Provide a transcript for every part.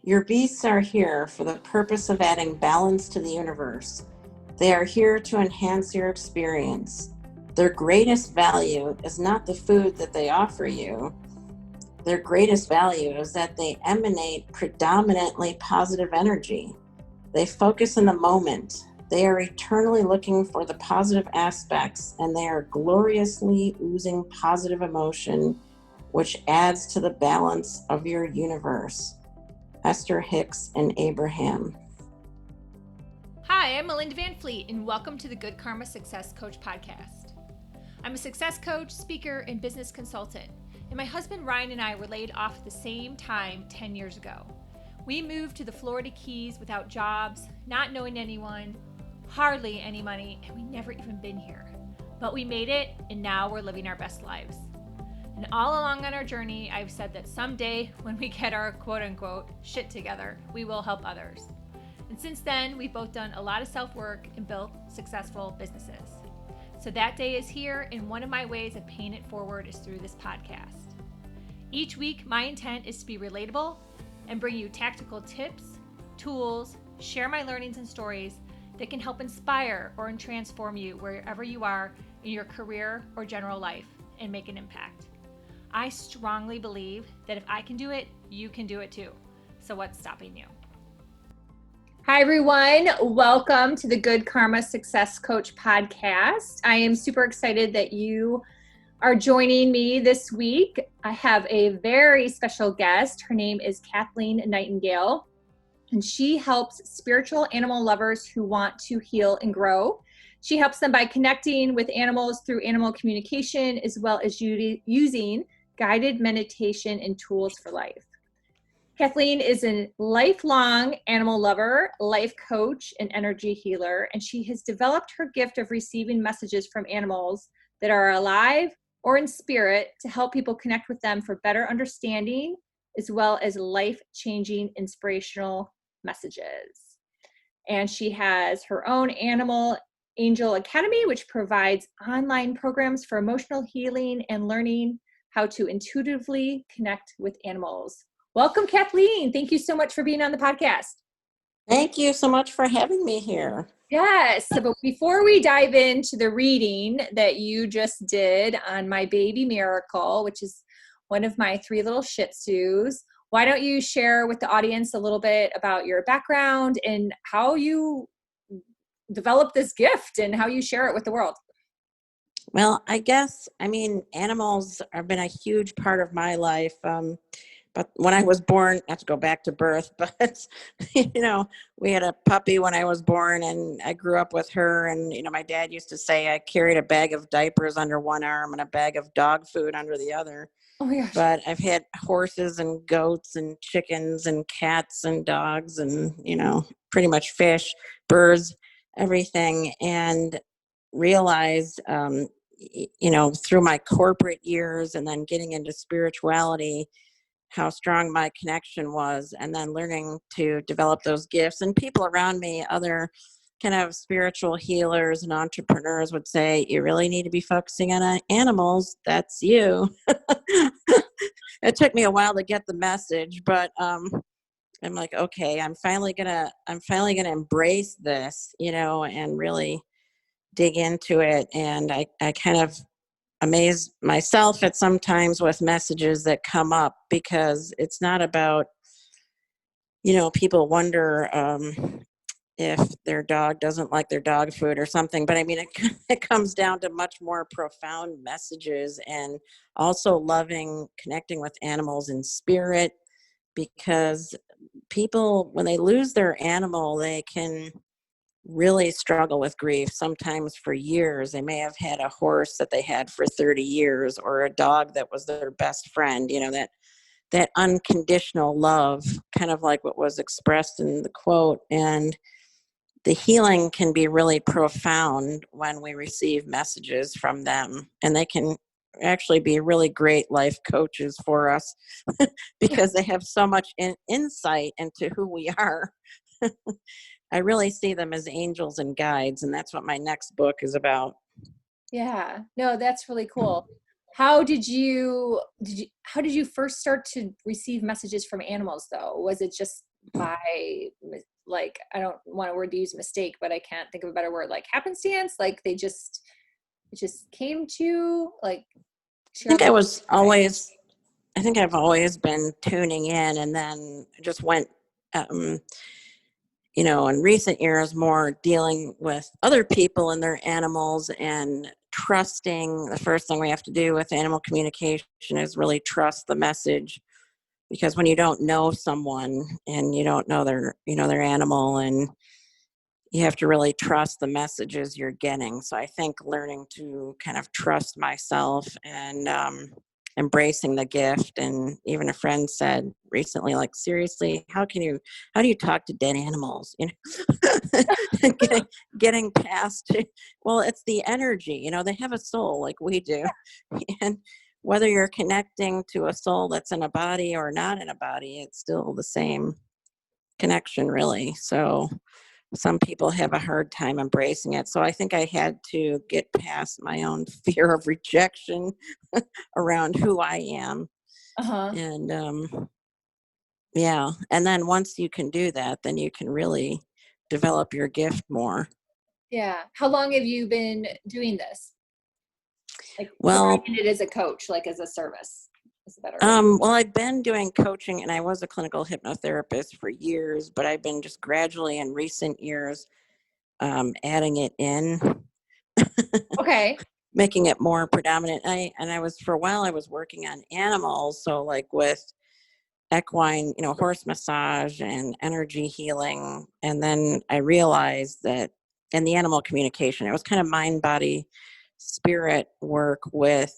Your beasts are here for the purpose of adding balance to the universe. They are here to enhance your experience. Their greatest value is not the food that they offer you. Their greatest value is that they emanate predominantly positive energy. They focus in the moment. They are eternally looking for the positive aspects, and they are gloriously oozing positive emotion, which adds to the balance of your universe. Esther Hicks and Abraham. Hi, I'm Melinda Van Fleet, and welcome to the Good Karma Success Coach podcast. I'm a success coach, speaker, and business consultant, and my husband Ryan and I were laid off at the same time 10 years ago. We moved to the Florida Keys without jobs, not knowing anyone, hardly any money, and we never even been here. But we made it, and now we're living our best lives. And all along on our journey, I've said that someday when we get our quote-unquote shit together, we will help others. And since then, we've both done a lot of self-work and built successful businesses. So that day is here, and one of my ways of paying it forward is through this podcast. Each week, my intent is to be relatable and bring you tactical tips, tools, share my learnings and stories that can help inspire or transform you wherever you are in your career or general life and make an impact. I strongly believe that if I can do it, you can do it too. So what's stopping you? Hi, everyone. Welcome to the Good Karma Success Coach podcast. I am super excited that you are joining me this week. I have a very special guest. Her name is Kathleen Nightingale, and she helps spiritual animal lovers who want to heal and grow. She helps them by connecting with animals through animal communication, as well as using guided meditation and tools for life. Kathleen is a lifelong animal lover, life coach, and energy healer, and she has developed her gift of receiving messages from animals that are alive or in spirit to help people connect with them for better understanding, as well as life-changing inspirational messages. And she has her own Animal Angel Academy, which provides online programs for emotional healing and learning how to intuitively connect with animals. Welcome, Kathleen. Thank you so much for being on the podcast. Thank you so much for having me here. Yes. So, but before we dive into the reading that you just did on my baby Miracle, which is one of my 3 little Shih Tzus, why don't you share with the audience a little bit about your background and how you developed this gift and how you share it with the world? Well, animals have been a huge part of my life. But when I was born, not to go back to birth, but, we had a puppy when I was born and I grew up with her. And, my dad used to say I carried a bag of diapers under one arm and a bag of dog food under the other. Oh my gosh. But I've had horses and goats and chickens and cats and dogs and, pretty much fish, birds, everything. And realized, through my corporate years and then getting into spirituality, how strong my connection was, and then learning to develop those gifts. And people around me, other kind of spiritual healers and entrepreneurs would say, you really need to be focusing on animals. That's you. It took me a while to get the message, but I'm like, okay, I'm finally gonna embrace this, and really dig into it. And I kind of amaze myself at sometimes with messages that come up, because it's not about, people wonder if their dog doesn't like their dog food or something. But it comes down to much more profound messages, and also connecting with animals in spirit, because people, when they lose their animal, they can really struggle with grief, sometimes for years. They may have had a horse that they had for 30 years or a dog that was their best friend, that unconditional love, kind of like what was expressed in the quote. And the healing can be really profound when we receive messages from them, and they can actually be really great life coaches for us because they have so much insight into who we are. I really see them as angels and guides, and that's what my next book is about. Yeah, no, that's really cool. How did you first start to receive messages from animals though? Was it just by, like, I don't want a word to use mistake, but I can't think of a better word, like happenstance, like it just came to, like, I think share a little. I think I've always been tuning in, and then just went, um, in recent years, more dealing with other people and their animals and trusting. The first thing we have to do with animal communication is really trust the message, because when you don't know someone and you don't know their animal, and you have to really trust the messages you're getting. So I think learning to kind of trust myself, and embracing the gift. And even a friend said recently, like, seriously, how do you talk to dead animals? Getting past, well, it's the energy, they have a soul like we do. And whether you're connecting to a soul that's in a body or not in a body, it's still the same connection, really. So some people have a hard time embracing it. So I think I had to get past my own fear of rejection around who I am. Uh-huh. And yeah. And then once you can do that, then you can really develop your gift more. Yeah. How long have you been doing this? Like, Well, providing it as a coach, like as a service is a better way. well, I've been doing coaching, and I was a clinical hypnotherapist for years, but I've been just gradually in recent years adding it in, Okay. making it more predominant. I was, for a while, I was working on animals, so like with equine, horse massage and energy healing. And then I realized that in the animal communication, it was kind of mind, body, spirit work with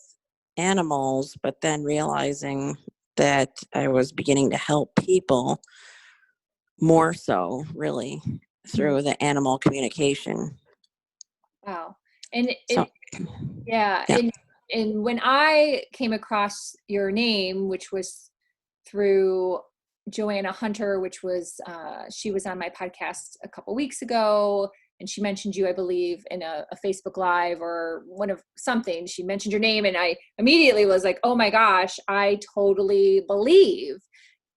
animals, but then realizing that I was beginning to help people more so, really, Mhm. through the animal communication. Wow. And So, yeah, yeah. and when I came across your name, which was through Joanna Hunter, which was she was on my podcast a couple weeks ago, and she mentioned you, I believe, in a Facebook Live or one of something. She mentioned your name, and I immediately was like, "Oh my gosh, I totally believe."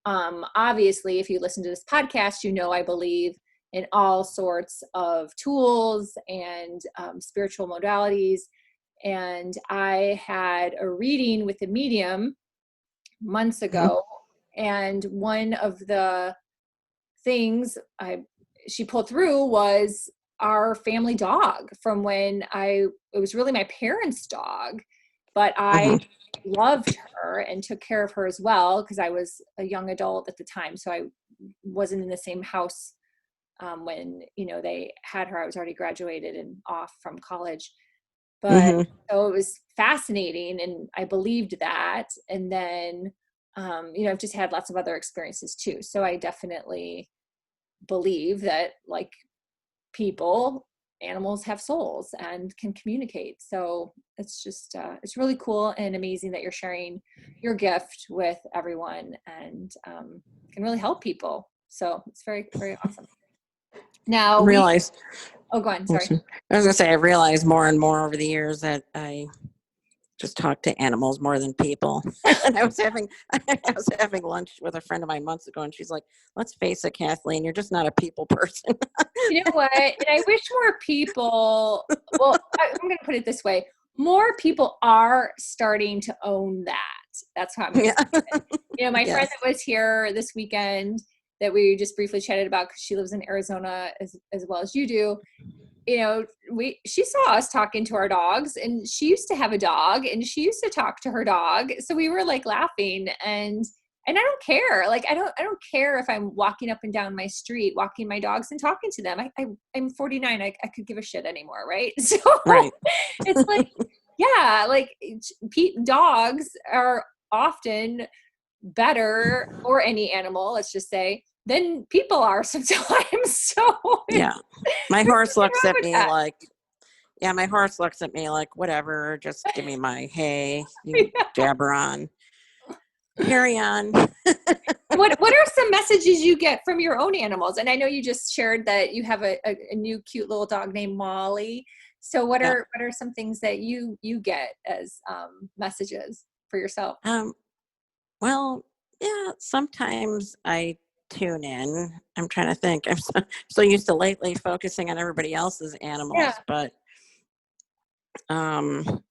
Obviously, if you listen to this podcast, I believe in all sorts of tools and spiritual modalities. And I had a reading with a medium months Mhm. ago, and one of the things she pulled through was our family dog from when it was really my parents' dog, but I Mhm. loved her and took care of her as well because I was a young adult at the time. So I wasn't in the same house when, they had her. I was already graduated and off from college. But Mhm. so it was fascinating and I believed that. And then, I've just had lots of other experiences too. So I definitely believe that, like, animals have souls and can communicate. So it's just, it's really cool and amazing that you're sharing your gift with everyone and can really help people. So it's very, very awesome. Now Realize oh, go on. Sorry. I was gonna say, I realized more and more over the years that I just talk to animals more than people. And I was having lunch with a friend of mine months ago, and she's like, "Let's face it, Kathleen, you're just not a people person." You know what? And I wish more people, well, I'm going to put it this way. More people are starting to own that. That's how I'm going to Yeah. say it. My friend Yes. that was here this weekend that we just briefly chatted about because she lives in Arizona as well as you do, she saw us talking to our dogs, and she used to have a dog and she used to talk to her dog. So we were like laughing, and I don't care. Like, I don't care if I'm walking up and down my street, walking my dogs and talking to them. I'm 49. I could give a shit anymore. Right. So Right. it's like, yeah, like dogs are often better, or any animal, let's just say, than people are sometimes. So Yeah. My there's horse nothing looks wrong at with me that. like, yeah, my horse looks at me like, whatever, just give me my hay, you jabber on, carry on. What are some messages you get from your own animals? And I know you just shared that you have a new cute little dog named Molly. So Yeah. what are some things that you get as messages for yourself? Well, yeah, sometimes I tune in. I'm trying to think. I'm so used to lately focusing on everybody else's Yeah. animals, but um,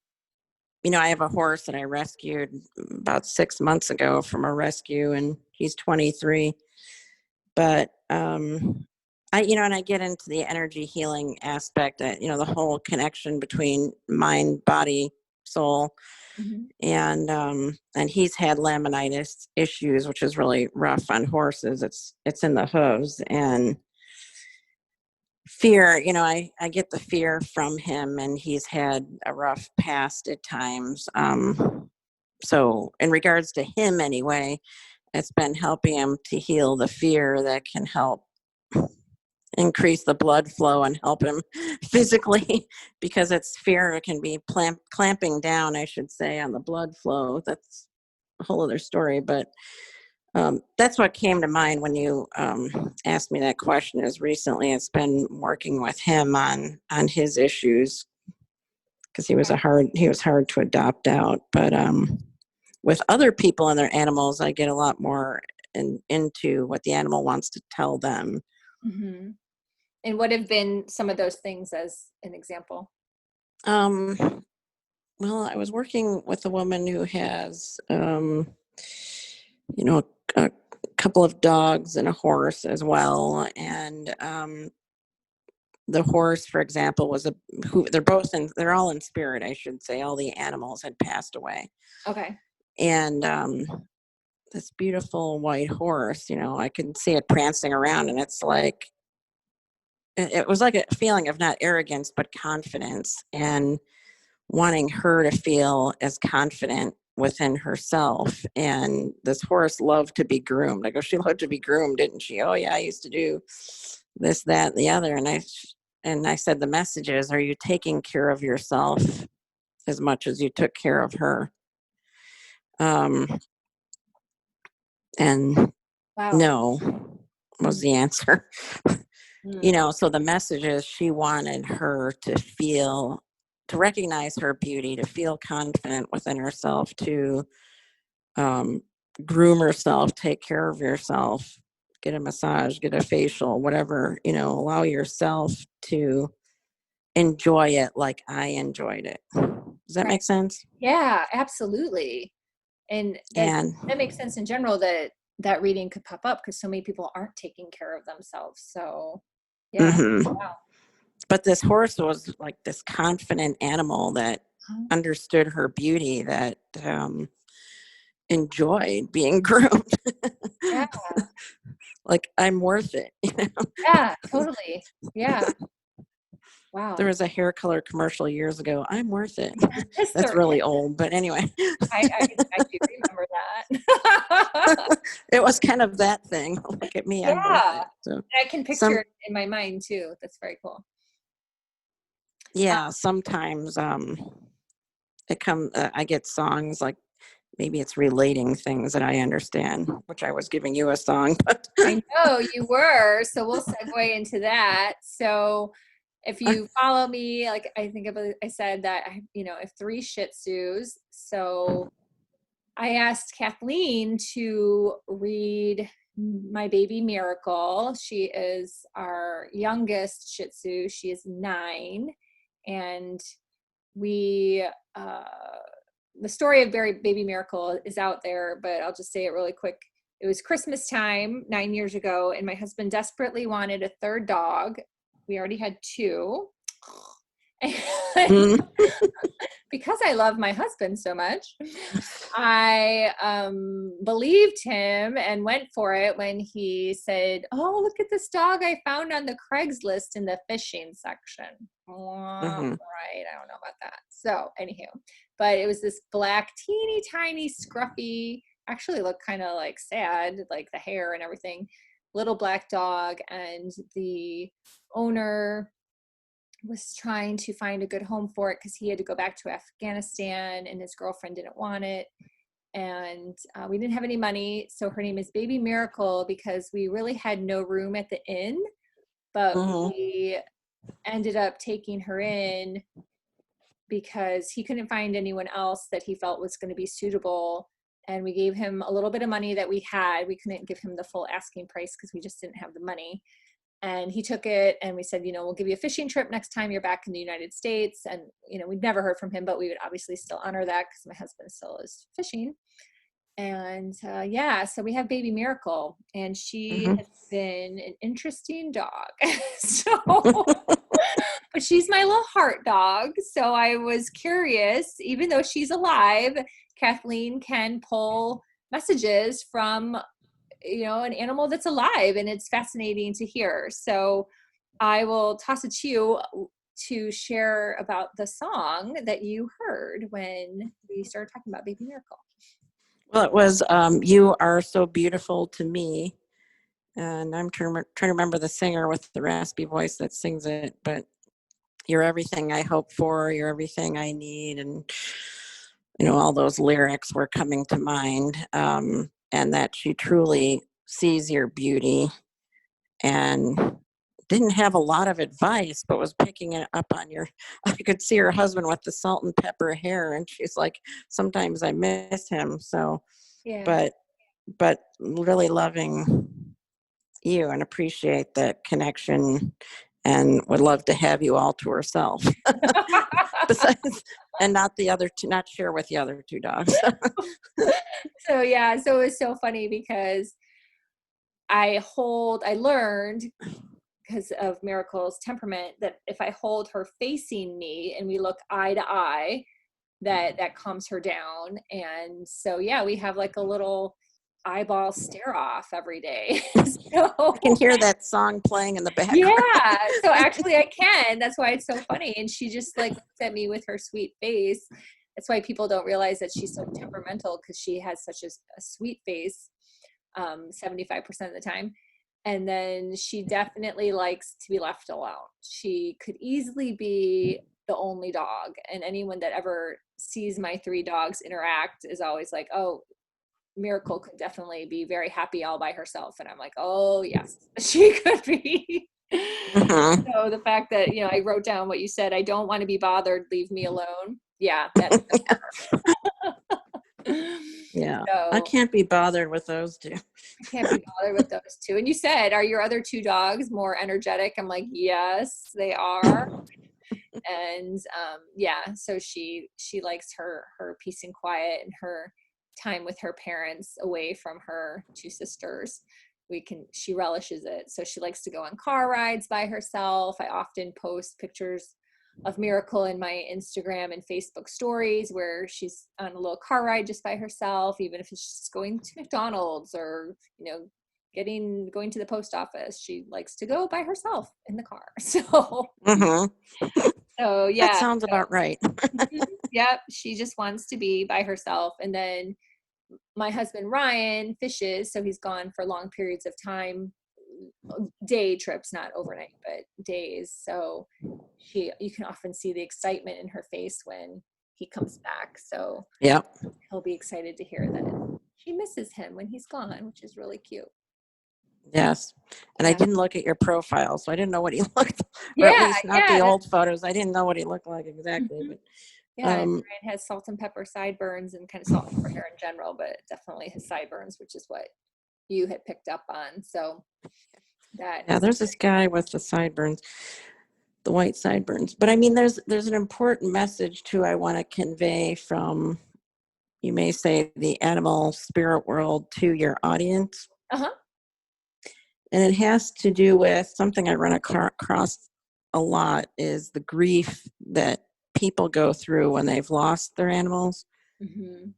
you know, I have a horse that I rescued about 6 months ago from a rescue, and he's 23. But you know, and I get into the energy healing aspect, that, you know, the whole connection between mind, body, soul, Mhm. and he's had laminitis issues, which is really rough on horses. It's in the hooves, and fear, you know, I get the fear from him, and he's had a rough past at times. So in regards to him anyway, it's been helping him to heal the fear that can help increase the blood flow and help him physically, because it's fear. It can be clamping down, I should say, on the blood flow. That's a whole other story, but that's what came to mind when you asked me that question. Is recently it's been working with him on his issues, because he was hard to adopt out. But with other people and their animals, I get a lot more into what the animal wants to tell them. Mhm. And what have been some of those things as an example? Um, well, I was working with a woman who has, you know, a couple of dogs and a horse as well. And the horse, for example, was they're all in spirit, I should say. All the animals had passed away. Okay. And this beautiful white horse, you know, I could see it prancing around, and it's like, it was like a feeling of not arrogance, but confidence, and wanting her to feel as confident within herself. And this horse loved to be groomed. I go, she loved to be groomed, didn't she? Oh yeah, I used to do this, that, and the other. And I said, the message is, are you taking care of yourself as much as you took care of her? Um, and Wow. no was Mhm. the answer. You Mm. know, so the message is, she wanted her to feel, to recognize her beauty, to feel confident within herself, to um, groom herself, take care of yourself, get a massage, get a facial, whatever, you know, allow yourself to enjoy it like I enjoyed it. Does that Right. make sense? Yeah, absolutely. And And that makes sense in general, that that reading could pop up because so many people aren't taking care of themselves. So, yeah. mhm. Wow. But this horse was like this confident animal that Oh, understood her beauty, that enjoyed being groomed. yeah. Like, I'm worth it. You know? Yeah, totally. Yeah. There Wow. was a hair color commercial years ago. I'm worth it. Yes, That's there really old, but anyway. I do remember that. It was kind of that thing. Look at me, I'm worth Yeah. it. So I can picture some it in my mind too. That's very cool. yeah, sometimes I get songs like, maybe it's relating things that I understand, which I was giving you a song, but I know you were, so we'll segue into that. So if you follow me, like I think I said that I have three Shih Tzus. So I asked Kathleen to read My Baby Miracle. She is our youngest Shih Tzu. She is 9, and we the story of Baby Miracle is out there, but I'll just say it really quick. It was Christmas time 9 years ago, and my husband desperately wanted a third dog. We already had two. And mm, because I love my husband so much, I believed him and went for it when he said, "Oh, look at this dog I found on the Craigslist in the fishing section." mhm. Right, I don't know about that. So, anywho, but it was this black, teeny tiny, scruffy, actually looked kind of like sad, like the hair and everything, little black dog. And the owner was trying to find a good home for it because he had to go back to Afghanistan and his girlfriend didn't want it. And we didn't have any money. So her name is Baby Miracle because we really had no room at the inn, but Mhm. we ended up taking her in because he couldn't find anyone else that he felt was going to be suitable. and we gave him a little bit of money that we had. We couldn't give him the full asking price because we just didn't have the money. And he took it, and we said, we'll give you a fishing trip next time you're back in the United States. And, we'd never heard from him, but we would obviously still honor that because my husband still is fishing. And so we have baby Miracle, and she Mm-hmm. has been an interesting dog. But she's my little heart dog. So I was curious, even though she's alive, Kathleen can pull messages from, an animal that's alive, and it's fascinating to hear. So I will toss it to you to share about the song that you heard when we started talking about baby Miracle. Well, it was You Are So Beautiful to Me. And I'm trying to remember the singer with the raspy voice that sings it. But you're everything I hope for. You're everything I need. And, all those lyrics were coming to mind. And that she truly sees your beauty and didn't have a lot of advice, but was picking it up on I could see her husband with the salt and pepper hair. And she's like, sometimes I miss him. So, Yeah. but really loving you and appreciate that connection, and would love to have you all to herself. Besides, and not share with the other two dogs. So it was so funny because I learned because of Miracle's temperament that if I hold her facing me and we look eye to eye, that calms her down. And so, we have like a little eyeball stare off every day. So I can hear that song playing in the background. Yeah. So actually I can. That's why it's so funny. And she just like looks at me with her sweet face. That's why people don't realize that she's so temperamental, because she has such a sweet face 75% of the time. And then she definitely likes to be left alone. She could easily be the only dog. And anyone that ever sees my 3 dogs interact is always like, oh, Miracle could definitely be very happy all by herself. And I'm like, oh yes, she could be. Mm-hmm. So the fact that, I wrote down what you said, I don't want to be bothered, leave me alone. Yeah. That's Yeah. So, I can't be bothered with those two. I can't be bothered with those 2. And you said, are your other 2 dogs more energetic? I'm like, yes, they are. And so she likes her peace and quiet and her time with her parents away from her 2 sisters. She relishes it. So she likes to go on car rides by herself. I often post pictures of Miracle in my Instagram and Facebook stories where she's on a little car ride just by herself, even if it's just going to McDonald's or, going to the post office. She likes to go by herself in the car. So, So that sounds about right. Yep. She just wants to be by herself. And then my husband, Ryan, fishes. So he's gone for long periods of time, day trips, not overnight, but days. So you can often see the excitement in her face when he comes back. So he'll be excited to hear that she misses him when he's gone, which is really cute. Yes. And I didn't look at your profile, so I didn't know what he looked, or at least not the old photos. I didn't know what he looked like exactly. But Ryan has salt and pepper sideburns and kind of salt and pepper hair in general, but definitely his sideburns, which is what you had picked up on. So there's this guy with the sideburns, the white sideburns. But I mean, there's an important message too I want to convey from, you may say, the animal spirit world to your audience. Uh-huh. And it has to do with something I run across a lot, is the grief that people go through when they've lost their animals. Mm-hmm.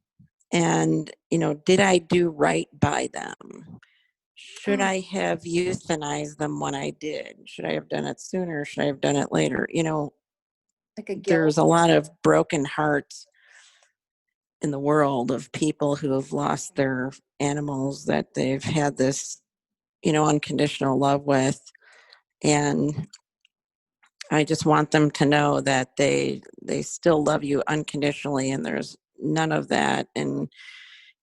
And, did I do right by them? Should I have euthanized them when I did? Should I have done it sooner? Should I have done it later? Like a guilt. There's a lot of broken hearts in the world of people who have lost their animals that they've had this, unconditional love with. And I just want them to know that they still love you unconditionally, and there's none of that. And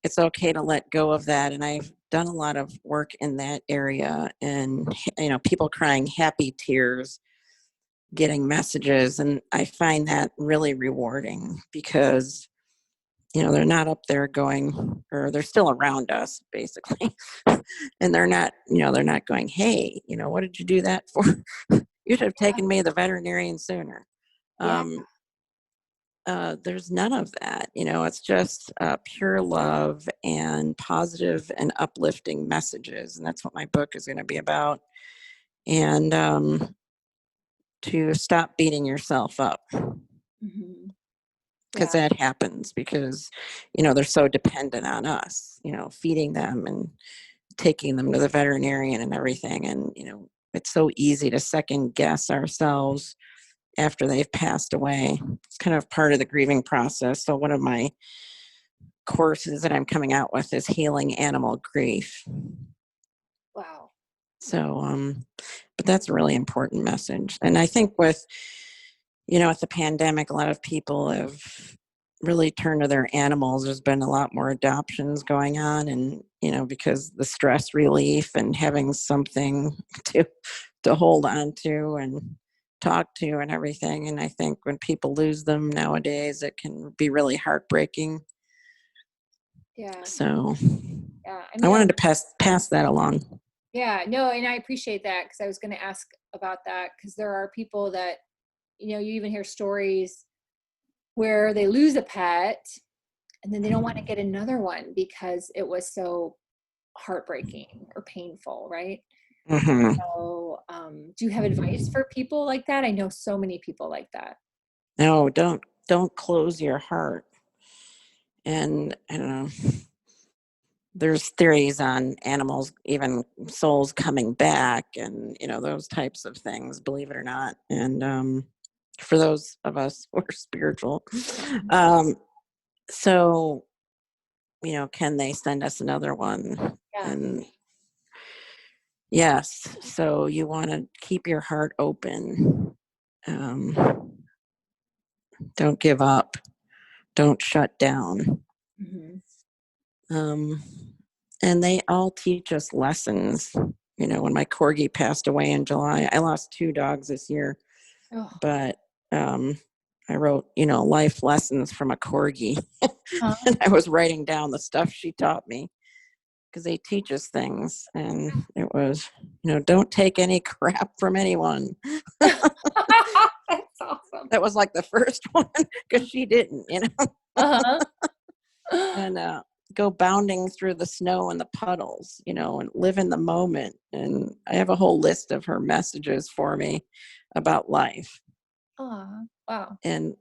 it's okay to let go of that. And I've done a lot of work in that area, and, people crying happy tears, getting messages. And I find that really rewarding because, they're not up there going, or they're still around us basically. And they're not going, hey, what did you do that for? You should have taken me to the veterinarian sooner. Yeah. There's none of that. It's just pure love and positive and uplifting messages. And that's what my book is going to be about. And to stop beating yourself up, Mm-hmm. because Yeah. that happens because, they're so dependent on us, feeding them and taking them to the veterinarian and everything. And, it's so easy to second guess ourselves after they've passed away. It's kind of part of the grieving process. So one of my courses that I'm coming out with is healing animal grief. Wow. So, but that's a really important message. And I think with the pandemic, a lot of people have really turned to their animals. There's been a lot more adoptions going on, and because the stress relief and having something to hold on to and talk to and everything. And I think when people lose them nowadays, it can be really heartbreaking. Yeah. So Yeah. I I mean, wanted to pass that along. yeah, no, and I appreciate that, because I was going to ask about that, because there are people that, you even hear stories where they lose a pet and then they don't want to get another one because it was so heartbreaking or painful, right? Mm-hmm. So, do you have advice for people like that? I know so many people like that. No, don't close your heart. And I don't know. There's theories on animals, even souls coming back, and those types of things. Believe it or not, and for those of us who are spiritual, um, so can they send us another one? Yeah. And yes, so you want to keep your heart open. Um, don't give up. Don't shut down. Mm-hmm. Um, and they all teach us lessons. When my corgi passed away in July, I lost 2 dogs this year, Oh. but I wrote, life lessons from a corgi. Huh? And I was writing down the stuff she taught me, because they teach us things. And it was, don't take any crap from anyone. That's awesome. That was like the first one, because she didn't. Uh-huh. And go bounding through the snow and the puddles, and live in the moment. And I have a whole list of her messages for me about life. Oh, wow. And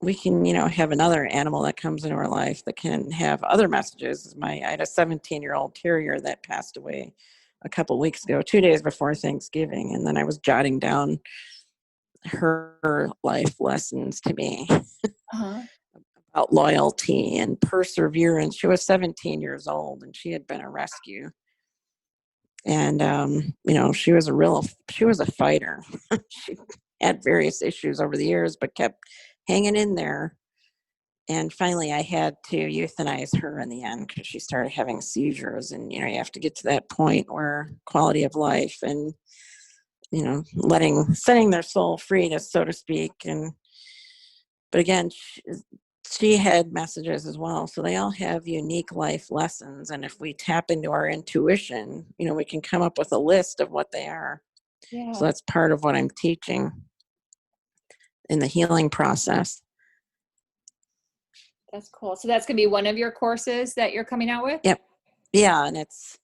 we can, have another animal that comes into our life that can have other messages. I had a 17-year-old terrier that passed away a couple of weeks ago, 2 days before Thanksgiving. And then I was jotting down her life lessons to me Uh-huh. about loyalty and perseverance. She was 17 years old and she had been a rescue. And, she was a fighter. She had various issues over the years, but kept hanging in there. And finally, I had to euthanize her in the end, because she started having seizures. And, you have to get to that point where quality of life and, setting their soul free, to so to speak. But again, she had messages as well. So they all have unique life lessons. And if we tap into our intuition, we can come up with a list of what they are. So Yeah, that's part of what I'm teaching in the healing process. that's cool. So that's going to be one of your courses that you're coming out with? Yep. Yeah. And it's,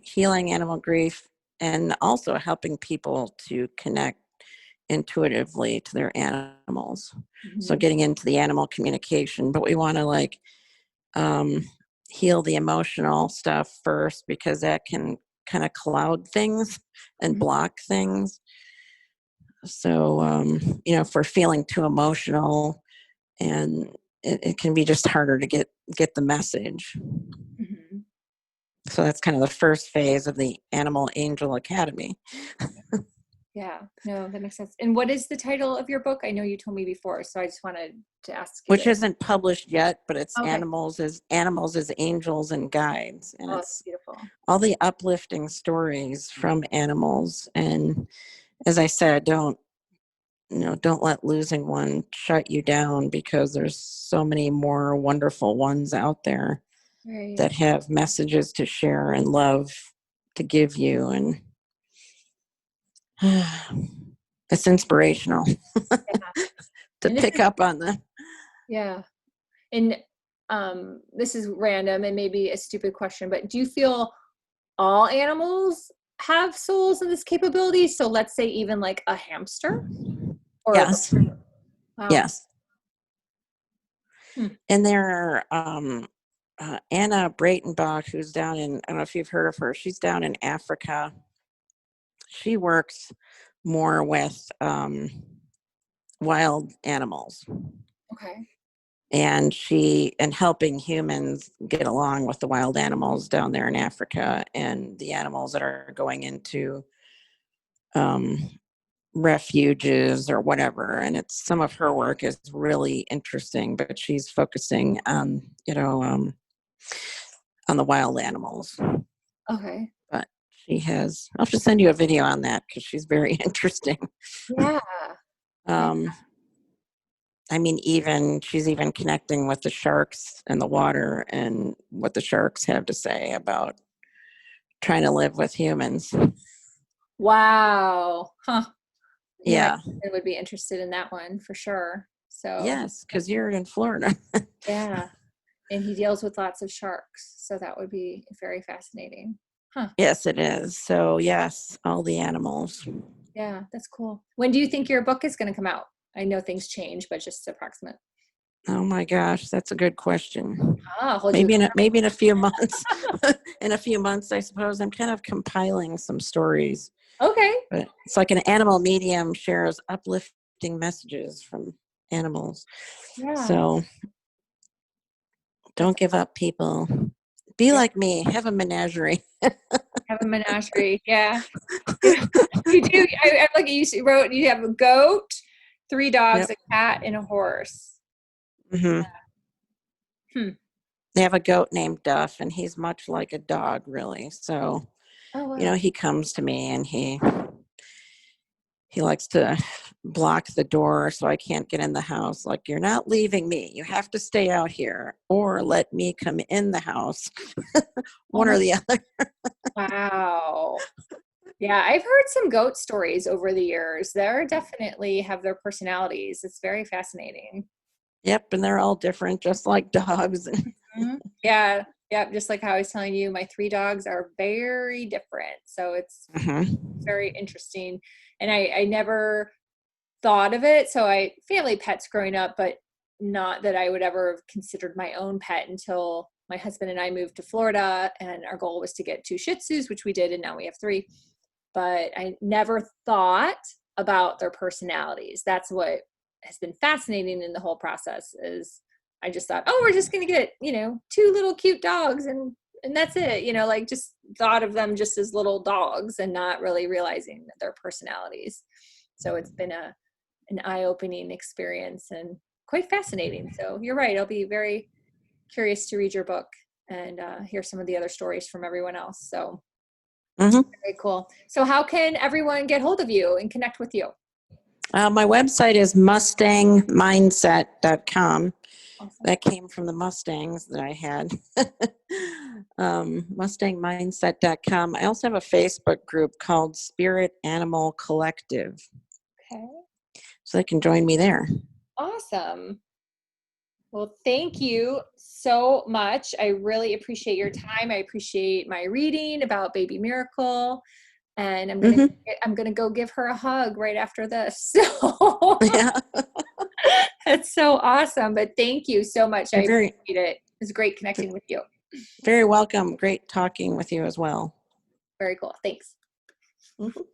healing animal grief, and also helping people to connect intuitively to their animals. So Mm-hmm. getting into the animal communication, but we want to um, heal the emotional stuff first, because that can kind of cloud things and block things. So, if we're feeling too emotional, and it can be just harder to get the message. Mm-hmm. So that's kind of the first phase of the Animal Angel Academy. Yeah, no, that makes sense. And what is the title of your book? I know you told me before, so I just wanted to ask you Which it. isn't published yet, but it's Okay. Animals as Angels and Guides. And Oh, it's it's beautiful. all the uplifting stories from animals. And as I said, don't don't let losing one shut you down, because there's so many more wonderful ones out there Right. that have messages to share and love to give you. And it's inspirational Yeah. to And this pick is, up on the, yeah. And this is random and maybe a stupid question, but do you feel all animals have souls and this capability? So let's say even like a hamster or, yes, wow. yes. Hmm. And there are, Anna Breitenbach, who's down in, I don't know if you've heard of her, she's down in Africa. She works more with wild animals, Okay. and helping humans get along with the wild animals down there in Africa, and the animals that are going into um, refuges or whatever. And it's, some of her work is really interesting, but she's focusing on, on the wild animals. Okay. But she has, I'll just send you a video on that because she's very interesting. Yeah. Yeah. um, I mean, even she's even connecting with the sharks in the water and what the sharks have to say about trying to live with humans. Wow. Huh. Yeah. My Yeah. husband would be interested in that one for sure. So Yes, because you're in Florida. yeah. And he deals with lots of sharks. So that would be very fascinating. Huh. Yes, it is. So yes, all the animals. Yeah, that's cool. When do you think your book is going to come out? I know things change, but just approximate. Oh my gosh, that's a good question. Ah, hold you. Maybe in a few months. In a few months, I suppose. I'm kind of compiling some stories, Okay. but it's like an animal medium shares uplifting messages from animals. Yeah. So That's don't give up, people. Be yeah. like me. Have a menagerie. Have a menagerie. Yeah. You do. I like you wrote you have a goat, 3 dogs, Yep. a cat, and a horse. Hmm. Hmm. They have a goat named Duff, and he's much like a dog, really. So, Oh wow. he comes to me, and he likes to block the door so I can't get in the house. Like, you're not leaving me. You have to stay out here, or let me come in the house. Oh One my or the other. wow. Yeah, I've heard some goat stories over the years. They're definitely have their personalities. It's very fascinating. Yep, and they're all different, just like dogs. Mhm. Yeah, yeah. Just like how I was telling you, my 3 dogs are very different. So it's Mhm. very interesting. And I never thought of it. So I family pets growing up, but not that I would ever have considered my own pet until my husband and I moved to Florida, and our goal was to get 2 Shih Tzus, which we did, and now we have 3. But I never thought about their personalities. That's what has been fascinating in the whole process is I just thought, oh, we're just going to get, 2 little cute dogs and that's it, like just thought of them just as little dogs and not really realizing their personalities. So it's been an eye-opening experience and quite fascinating. So you're right. I'll be very curious to read your book and hear some of the other stories from everyone else. So Mhm. very cool. So how can everyone get hold of you and connect with you? My website is mustangmindset.com. Awesome. That came from the Mustangs that I had. Mustangmindset.com. I also have a Facebook group called Spirit Animal Collective, Okay. so they can join me there. Awesome. Well, thank you so much. I really appreciate your time. I appreciate my reading about Baby Miracle. And Hmm. I'm gonna go give her a hug right after this. So Yeah, that's so awesome. But thank you so much. I you're very, appreciate it. It's great connecting with you. very welcome. Great talking with you as well. Very cool. Thanks. Mhm.